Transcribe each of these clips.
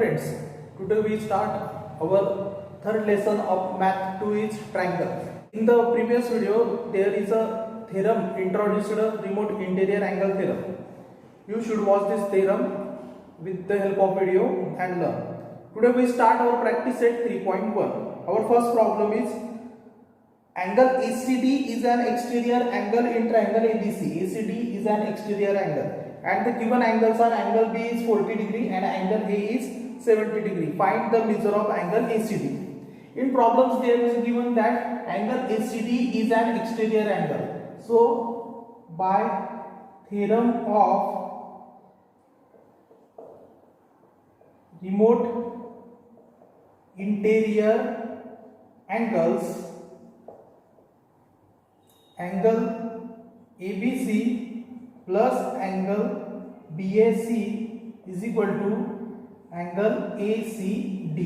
friends, today we start our third lesson of math 2 is triangle. In the previous video there is a theorem introduced, remote interior angle theorem. You should watch this theorem with the help of video and learn. Today we start our practice set 3.1. Our first problem is angle ACD is an exterior angle in triangle ABC. ACD is an exterior angle and the given angles are angle B is 40 degree and angle A is 70 degree. Find the measure of angle ACD. In problems there is given that angle ACD is an exterior angle. So by theorem of remote interior angles, angle ABC plus angle BAC is equal to angle ACD.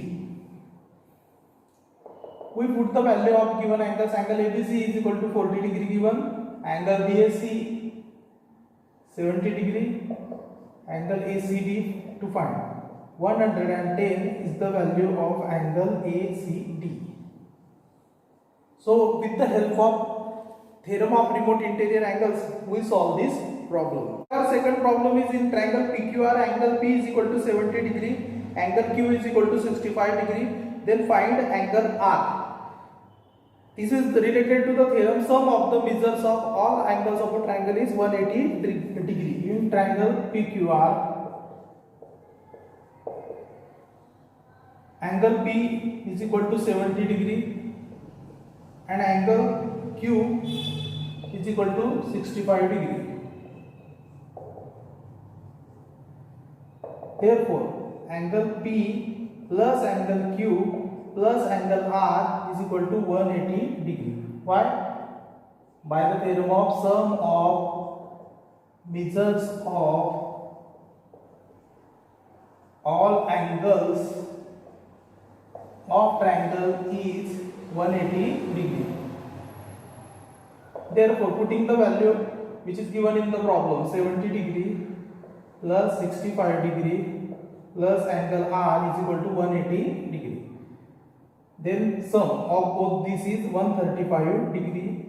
We put the value of given angles. Angle ABC is equal to 40 degree given, angle BAC 70 degree, angle ACD to find. 110 is the value of angle ACD. So with the help of theorem of remote interior angles, we solve this problem. Our second problem is in triangle PQR, angle P is equal to 70 degree, angle Q is equal to 65 degree. Then find angle R. This is related to the theorem sum of the measures of all angles of a triangle is 180 degree. In triangle PQR, angle P is equal to 70 degree and angle Q is equal to 65 degree. Therefore, angle P plus angle Q plus angle R is equal to 180 degree. Why? By the theorem of sum of measures of all angles of triangle is 180 degree. Therefore, putting the value which is given in the problem 70 degree plus 65 degree plus angle R is equal to 180 degree. Then sum of both these is 135 degree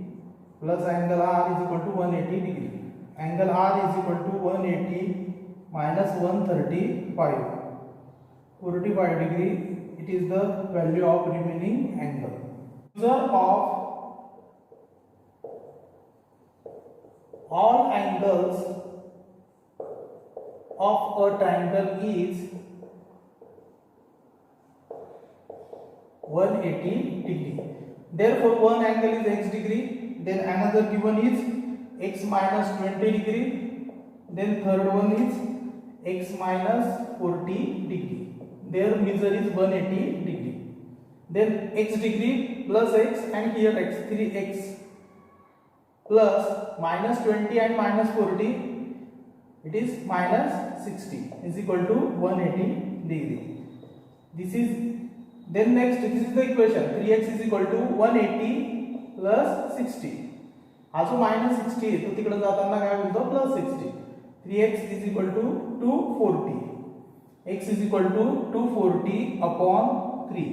plus angle R is equal to 180 degree. Angle R is equal to 180 minus 135. 45 degree. It is the value of remaining angle. Measure of all angles of a triangle is 180 degree. Therefore, one angle is x degree, then another given is x minus 20 degree, then third one is x minus 40 degree. Their measure is 180 degree. Then x degree plus x and here x, 3x plus minus 20 and minus 40, it is minus 60 is equal to 180 degree. This is then next, this is the equation 3x is equal to 180 plus 60. Also minus 60 तो तिकडे जाताना काय होतो plus 60. 3x is equal to 240. X is equal to 240 upon 3.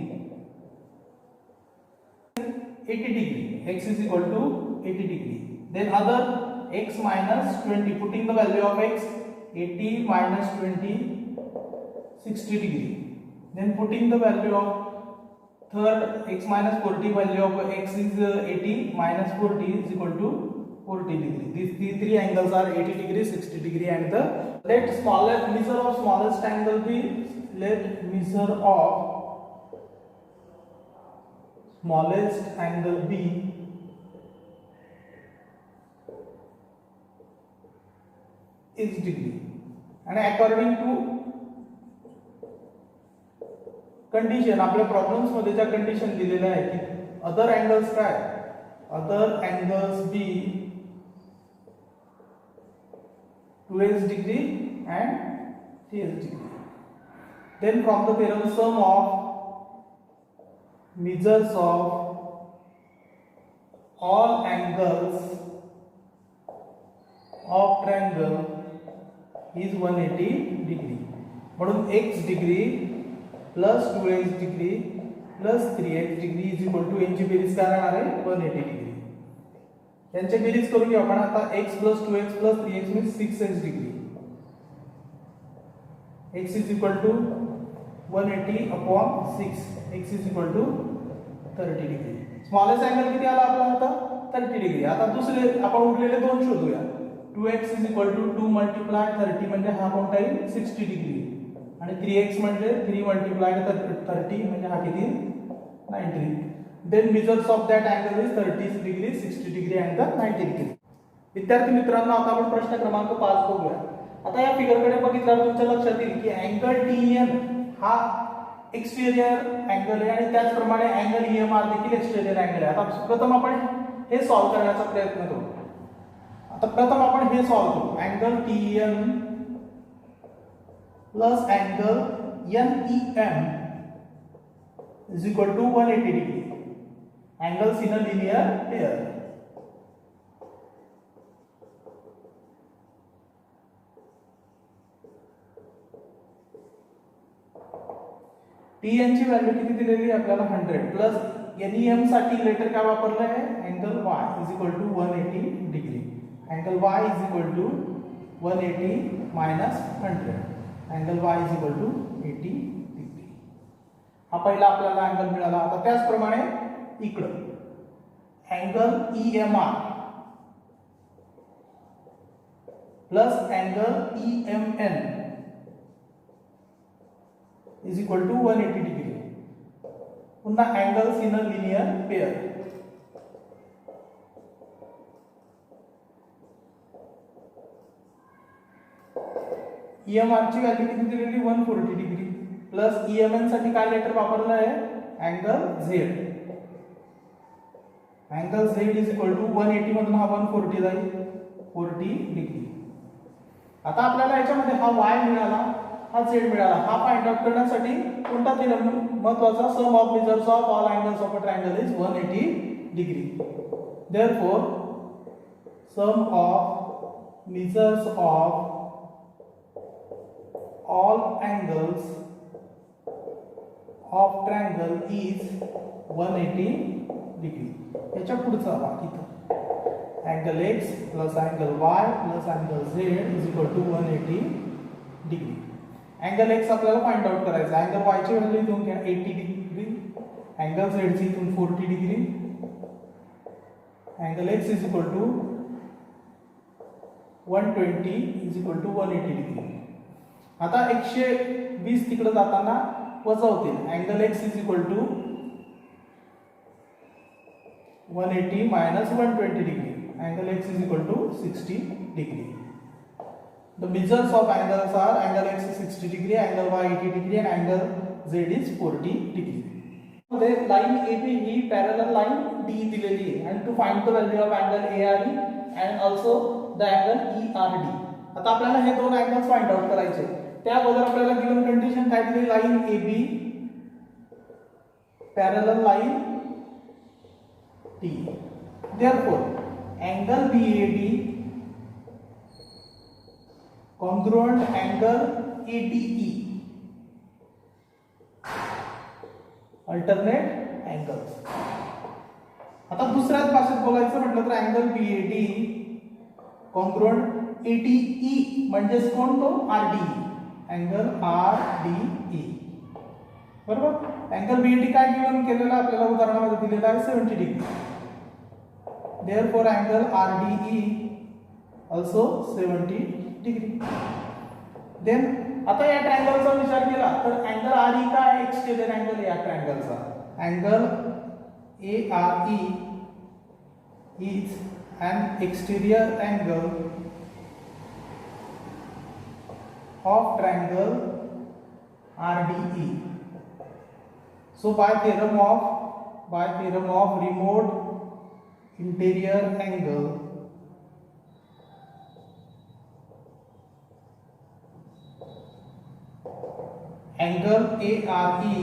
80 degree. X is equal to 80 degree. Then other x minus 20. Putting the value of x 80 minus 20 60 degree. Then putting the value of third x minus 40, value of x is 80 minus 40 is equal to 40 degree. These three angles are 80 degree, 60 degree and the let smallest measure of smallest angle be, let measure of smallest angle be is degree. And according to condition आपल्या problems मध्ये ज्या condition दिलेल्या आहेत की other angles काय, other angles be 2s degree and 3s degree. Then from the theorem sum of measures of all angles of triangle is 180 degree. म्हणून x degree plus 2x degree plus 3x degree is equal to यांची बेरीज काय राहणार आहे 180 degree. यांची berries करून घेऊ आपण आता x plus 2x plus 3x means 6x degree. x is equal to 180 upon 6. x is equal to 30 degree. Smallest angle किती आला आपला आता 30 डिग्री. आता दुसरे आपण उरलेले दोन शोधूया. 2x is equal to 2 multiply 30 म्हणजे हा कोणता येईल 60 डिग्री आणि 3x म्हणजे 3 मल्टिप्लाय 30 म्हणजे हा किती 90. Then measures of that angle is 30 degree 60 degree and 90 degree. विद्यार्थी मित्रांनो आता आपण प्रश्न क्रमांक 5 बघूया. आता या फिगरकडे बघितल्यावर तुमच्या लक्षात येईल की अँगल TN हा एक्सटेरियर अँगल आहे आणि त्याचप्रमाणे अँगल EMR देखील एक्सटेरियर अँगल आहे. आता प्रथम आपण हे सॉल्व करण्याचा प्रयत्न करू. आता प्रथम आपण हे सॉल्व करू. Angle TN plus angle NEM is equal to 180 degree. angles in a linear pair. TN ची व्हॅल्यू किती दिलेली आहे आपल्याला 100 प्लस NEM साठी लेटर काय वापरलं आहे angle Y is equal to 180 degree. Angle Y is equal to 180 minus 100. Angle Y is equal to 80 degree. हा पहिला आपल्याला अँगल मिळाला. आता त्याचप्रमाणे इकडे angle EMR plus angle EMN is equal to 180 degree. पुन्हा angles in a linear pair. EMR ची value किती दिलेली 140 डिग्री प्लस EMN साठी काय लेटर वापरलं आहे angle Z. Angle Z is equal to 180 मधून हा 140 जाईल 40 डिग्री. आता आपल्याला याच्यामध्ये हा Y मिळाला हा Z मिळाला. हा फाइंड आउट करण्यासाठी कोणता थेरम महत्त्वाचा sum of measures of all angles of a triangle is 180 degree. Therefore sum of measures of all angles of triangle is 180 degree. याच्या पुढचा भाग इथं angle x plus angle y plus angle z is equal to 180 degree. Angle x आपल्याला find out करायचा. Angle y ची value इथून घ्या 80 degree. Angle z ची इथून 40 degree. Angle x is equal to 120 is equal to 180 degree. आता 120 तिकडे जाताना वजा होतील. Angle x is equal to 180 minus 120 degree. Angle x is equal to 60 degree. The measures of angles are angle x is 60 degree, angle y 80 degree and angle z is 40 degree. मध्ये line AB ही parallel line D दिलेली आहे आणि to find the value of angle ARE and also the angle ERD. आता आपल्याला हे दोन angles find out करायचे. त्या अगोदर आपल्याला गिवन कंडिशन काय दिली line AB parallel line D. Therefore angle BAD congruent angle ADE alternate angles. आता दुसऱ्याच भाषेत बोलायचं म्हटलं तर अँगल BAD congruent ADE म्हणजेच कोण तो RDE. अँगल RDE बरोबर. अँगल BAD काय गिवन केलेला आपल्याला उदाहरणामध्ये दिलेला आहे 70 degree. Therefore angle RDE also 70 degree. Then आता या ट्रायंगलचा विचार केला तर अँगल RE काय एक्सटेरियर अँगल या ट्रायंगलचा. Angle ARE is an exterior angle of triangle RDE. So by theorem of remote interior angle angle ARE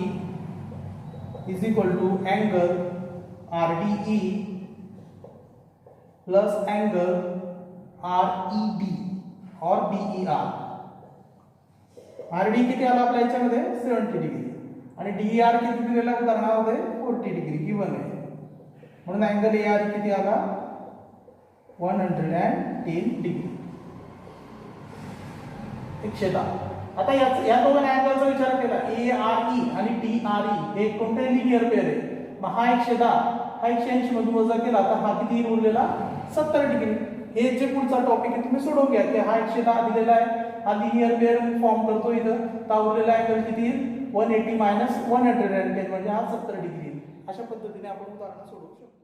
is equal to angle RDE plus angle RED or DER. RD किती आला आपल्या याच्यामध्ये 70 degree. आणि D R किती दिलेला उदाहरणामध्ये 40 degree given आहे. म्हणून अँगल ए आर किती आला 110 डिग्री. 110. आता या दोन अँगलचा विचार केला ए आर ई आणि टी आर ई हे कोणते लिनियर पेअर आहे. मग हा 110 हा 180 मधून वजा केला तर हा किती उरलेला 70 डिग्री. हे जे पुढचा टॉपिक आहे तुम्ही सोडवून घ्या की हा 110 दिलेला आहे हा लिनियर पेअर फॉर्म करतो इथं तर उरलेला अँगल किती 180 - 110 म्हणजे हा 70 डिग्री. अशा पद्धतीने आपण उदाहरण सोडवू शकतो.